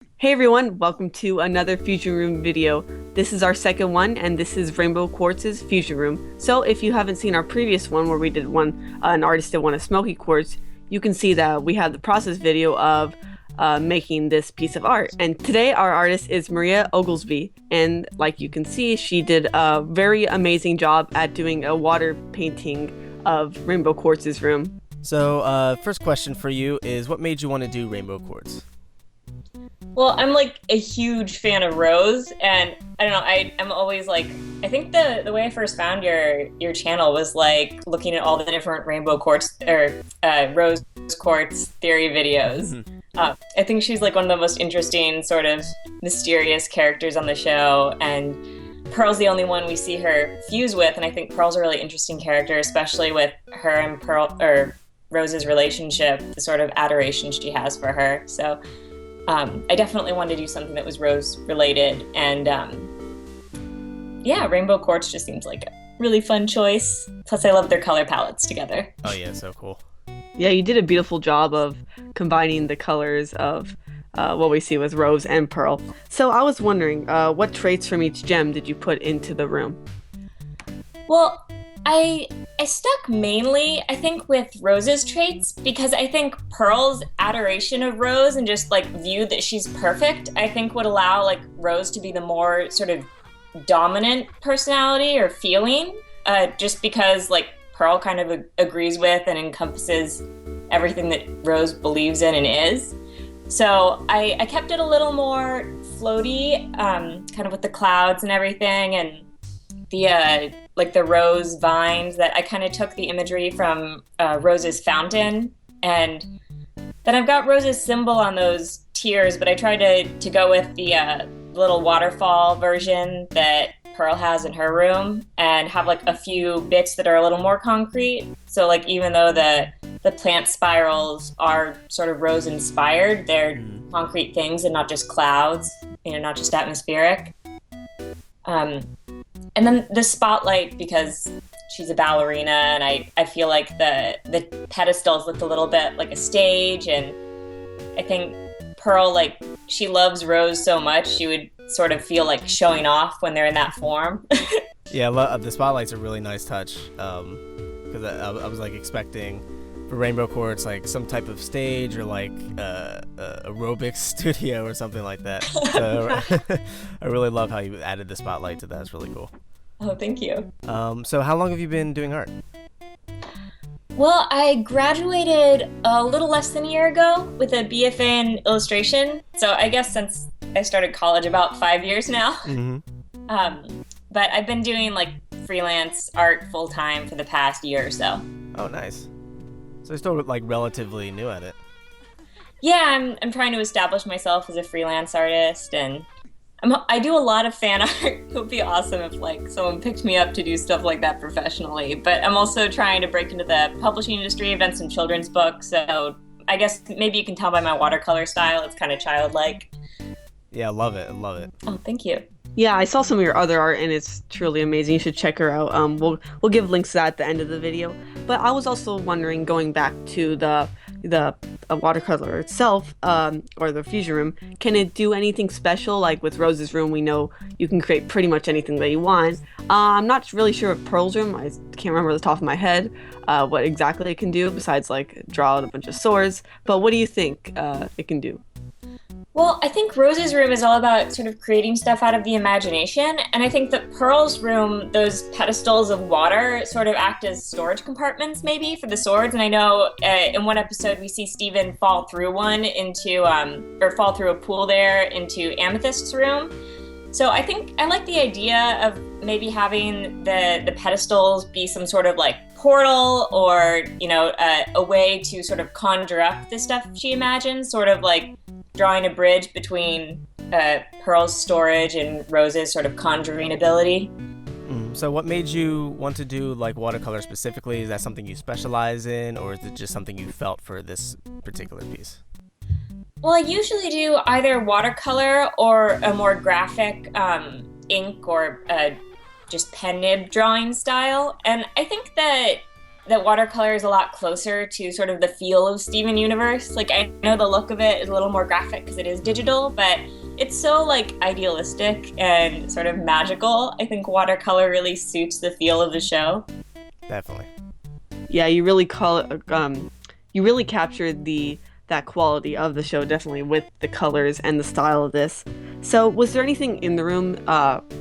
Hey everyone, welcome to another Fusion Room video. This is our second one, and this is Rainbow Quartz's Fusion Room. So if you haven't seen our previous one where we did an artist did one of smoky quartz, you can see that we have the process video of making this piece of art. And today our artist is Maria Oglesby, and like you can see, she did a very amazing job at doing a water painting of Rainbow Quartz's room. So, first question for you is, what made you want to do Rainbow Quartz? Well, I'm like a huge fan of Rose, and I don't know, I'm always like, I think the way I first found your channel was like looking at all the different Rainbow Quartz or Rose Quartz theory videos. I think she's like one of the most interesting, sort of mysterious characters on the show, and Pearl's the only one we see her fuse with, and I think Pearl's a really interesting character, especially with her and Rose's relationship, the sort of adoration she has for her. So I definitely wanted to do something that was Rose related, and yeah, Rainbow Quartz just seems like a really fun choice. Plus, I love their color palettes together. Oh yeah, so cool. Yeah, you did a beautiful job of combining the colors of what we see with Rose and Pearl. So I was wondering, what traits from each gem did you put into the room? Well, I stuck mainly, I think, with Rose's traits, because I think Pearl's adoration of Rose and just like view that she's perfect, I think would allow like Rose to be the more sort of dominant personality or feeling, just because like Pearl kind of agrees with and encompasses everything that Rose believes in and is. So I kept it a little more floaty, kind of with the clouds and everything, and the like the rose vines. That I kind of took the imagery from Rose's fountain, and then I've got Rose's symbol on those tears, but I tried to go with the little waterfall version that Pearl has in her room, and have like a few bits that are a little more concrete. So like even though the plant spirals are sort of rose inspired, they're concrete things and not just clouds, not just atmospheric. And then the spotlight, because she's a ballerina, and I feel like the pedestals looked a little bit like a stage, and I think Pearl, like, she loves Rose so much, she would sort of feel like showing off when they're in that form. Yeah, the spotlight's a really nice touch, because I was like expecting for Rainbow Quartz like some type of stage or like aerobics studio or something like that. So I really love how you added the spotlight to that. It's really cool. Oh, thank you. So how long have you been doing art? Well, I graduated a little less than a year ago with a BFA in illustration. So I guess since I started college about 5 years now. But I've been doing like freelance art full time for the past year or so. Oh, nice. So you're still like relatively new at it. Yeah, I'm trying to establish myself as a freelance artist, and I do a lot of fan art. It would be awesome if like someone picked me up to do stuff like that professionally. But I'm also trying to break into the publishing industry. I've done some children's books, so I guess maybe you can tell by my watercolor style, it's kind of childlike. Yeah, I love it. I love it. Oh, thank you. Yeah, I saw some of your other art and it's truly amazing. You should check her out. We'll give links to that at the end of the video. But I was also wondering, going back to the watercolor itself, or the fusion room, can it do anything special? Like with Rose's room, we know you can create pretty much anything that you want. I'm not really sure of Pearl's room. I can't remember the top of my head what exactly it can do besides like draw out a bunch of swords. But what do you think it can do? Well, I think Rose's room is all about sort of creating stuff out of the imagination, and I think that Pearl's room, those pedestals of water sort of act as storage compartments maybe for the swords. And I know in one episode we see Steven fall through one into, or fall through a pool there into Amethyst's room. So I think I like the idea of maybe having the pedestals be some sort of like portal, or, a way to sort of conjure up the stuff she imagines, sort of like drawing a bridge between Pearl's storage and Rose's sort of conjuring ability. So what made you want to do like watercolor specifically? Is that something you specialize in, or is it just something you felt for this particular piece? Well, I usually do either watercolor or a more graphic ink or just pen nib drawing style. And I think that that watercolor is a lot closer to sort of the feel of Steven Universe. Like, I know the look of it is a little more graphic because it is digital, but it's so like idealistic and sort of magical. I think watercolor really suits the feel of the show. Definitely. Yeah, you really you really captured that quality of the show, definitely, with the colors and the style of this. So was there anything in the room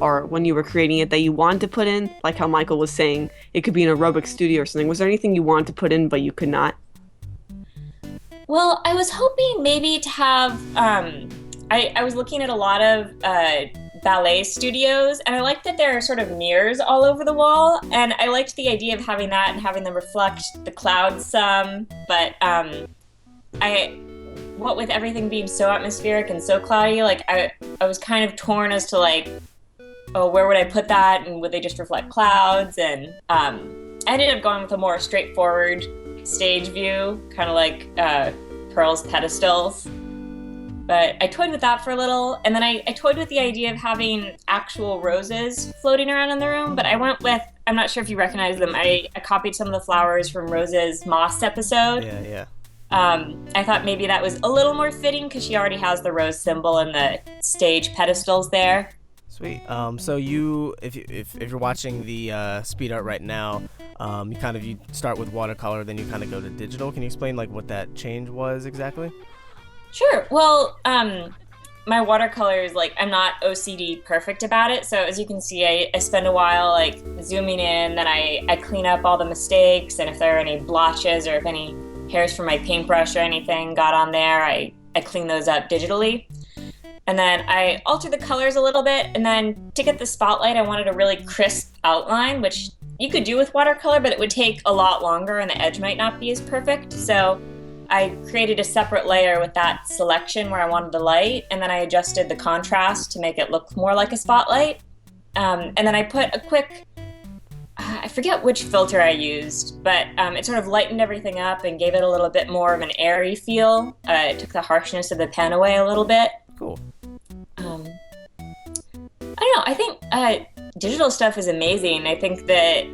or when you were creating it that you wanted to put in, like how Michael was saying it could be an aerobic studio or something? Was there anything you wanted to put in but you could not? Well, I was hoping maybe to have I was looking at a lot of ballet studios, and I liked that there are sort of mirrors all over the wall, and I liked the idea of having that and having them reflect the clouds some, but what with everything being so atmospheric and so cloudy, like I was kind of torn as to like, oh, where would I put that, and would they just reflect clouds? And I ended up going with a more straightforward stage view, kind of like Pearl's pedestals. But I toyed with that for a little, and then I toyed with the idea of having actual roses floating around in the room, but I went with, I'm not sure if you recognize them, I copied some of the flowers from Rose's Moss episode. Yeah. I thought maybe that was a little more fitting because she already has the rose symbol and the stage pedestals there. Sweet. So you, if you're watching the speed art right now, you start with watercolor, then you kind of go to digital. Can you explain like what that change was exactly? Sure. Well, my watercolors, like, I'm not OCD perfect about it. So as you can see, I spend a while like zooming in, then I clean up all the mistakes, and if there are any blotches or if any hairs from my paintbrush or anything got on there, I clean those up digitally. And then I alter the colors a little bit, and then to get the spotlight, I wanted a really crisp outline, which you could do with watercolor, but it would take a lot longer and the edge might not be as perfect. So I created a separate layer with that selection where I wanted the light, and then I adjusted the contrast to make it look more like a spotlight. And then I put a quick, I forget which filter I used, but it sort of lightened everything up and gave it a little bit more of an airy feel. It took the harshness of the pen away a little bit. Cool. I don't know, I think digital stuff is amazing. I think that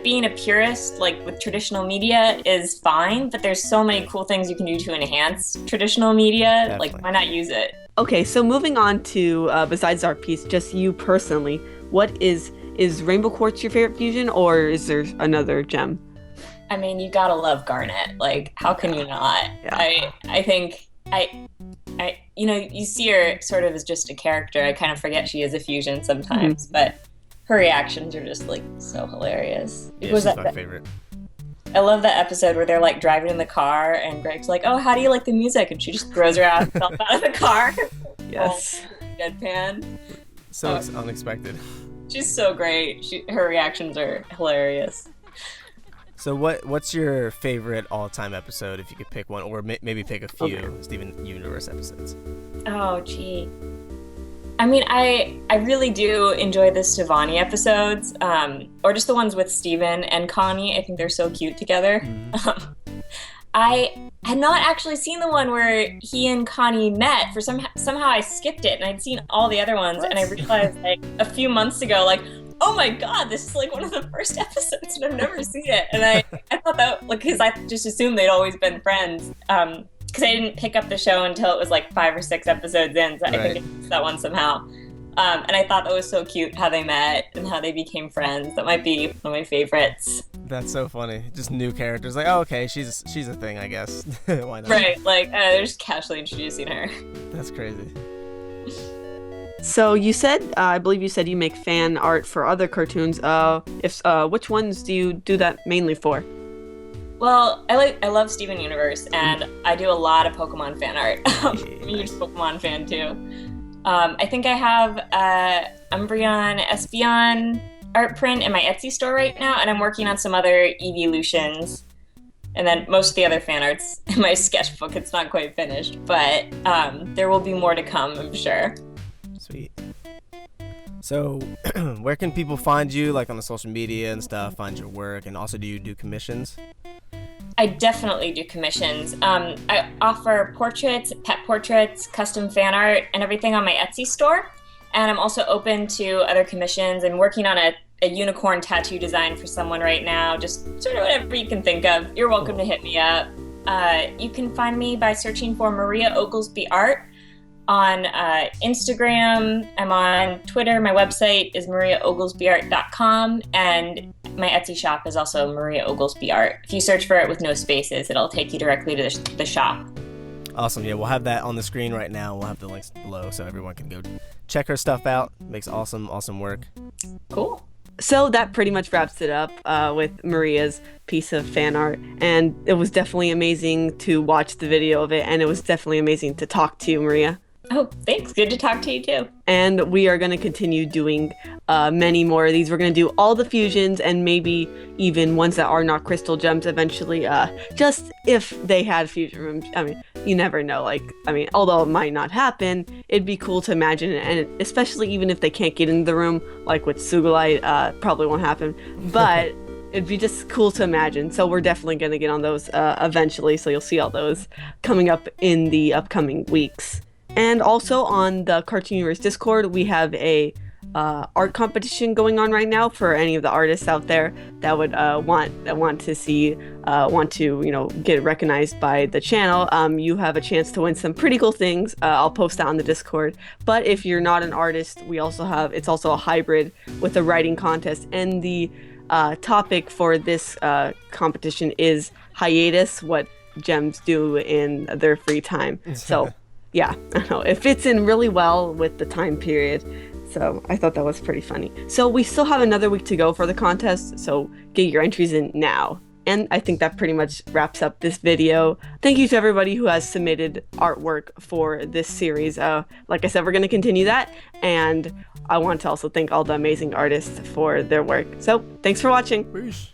being a purist, like with traditional media, is fine, but there's so many cool things you can do to enhance traditional media. Definitely. Like, why not use it? Okay, so moving on to, besides art piece, just you personally, what is Rainbow Quartz your favorite fusion, or is there another gem? I mean, you gotta love Garnet. Like, how can you not? Yeah. I think you see her sort of as just a character. I kind of forget she is a fusion sometimes, but her reactions are just like so hilarious. Yeah, she's my favorite. I love that episode where they're like driving in the car and Greg's like, "Oh, how do you like the music?" And she just throws herself out of the car. Yes. Deadpan. So it's unexpected. She's so great. Her reactions are hilarious. So what's your favorite all-time episode, if you could pick one, or maybe pick a few Steven Universe episodes? Oh, gee. I mean, I really do enjoy the Stevani episodes, or just the ones with Steven and Connie. I think they're so cute together. I had not actually seen the one where he and Connie met. Somehow I skipped it, and I'd seen all the other ones, and I realized like a few months ago, like, oh my god, this is like one of the first episodes, and I've never seen it. And I thought that, like, because I just assumed they'd always been friends. Because I didn't pick up the show until it was like 5 or 6 episodes in, so I think I missed that one somehow. And I thought that was so cute how they met and how they became friends. That might be one of my favorites. That's so funny. Just new characters. Like, oh, okay, she's a thing, I guess. Why not? Right, like they're just casually introducing her. That's crazy. So you said, I believe you said you make fan art for other cartoons. Which ones do you do that mainly for? Well, I love Steven Universe, and I do a lot of Pokemon fan art. I'm a huge Pokemon fan too. I think I have Umbreon, Espeon art print in my Etsy store right now, and I'm working on some other evolutions. And then most of the other fan art's in my sketchbook. It's not quite finished, but there will be more to come, I'm sure. Sweet. So, where can people find you, like on the social media and stuff, find your work, and also do you do commissions? I definitely do commissions. I offer portraits, pet portraits, custom fan art, and everything on my Etsy store. And I'm also open to other commissions. I'm working on a a unicorn tattoo design for someone right now, just sort of whatever you can think of, you're welcome to hit me up. You can find me by searching for Maria Oglesby Art on Instagram. I'm on Twitter. My website is mariaoglesbyart.com, and my Etsy shop is also Maria Oglesby Art. If you search for it with no spaces, it'll take you directly to the shop. Awesome. Yeah, we'll have that on the screen right now. We'll have the links below so everyone can go check her stuff out. Makes awesome work. Cool. So that pretty much wraps it up with Maria's piece of fan art. And it was definitely amazing to watch the video of it. And it was definitely amazing to talk to you, Maria. Oh, thanks. Good to talk to you too. And we are going to continue doing many more of these. We're going to do all the fusions and maybe even ones that are not crystal gems eventually, just if they had fusion rooms. I mean, you never know. Although it might not happen, it'd be cool to imagine it. And especially even if they can't get into the room, like with Sugilite, probably won't happen. But it'd be just cool to imagine. So we're definitely going to get on those eventually. So you'll see all those coming up in the upcoming weeks. And also on the Cartoon Universe Discord, we have a art competition going on right now for any of the artists out there that would want to get recognized by the channel. You have a chance to win some pretty cool things. I'll post that on the Discord. But if you're not an artist, it's also a hybrid with a writing contest. And the topic for this competition is hiatus, what gems do in their free time. So yeah, I don't know. It fits in really well with the time period. So I thought that was pretty funny. So we still have another week to go for the contest. So get your entries in now. And I think that pretty much wraps up this video. Thank you to everybody who has submitted artwork for this series. Like I said, we're going to continue that. And I want to also thank all the amazing artists for their work. So thanks for watching. Peace.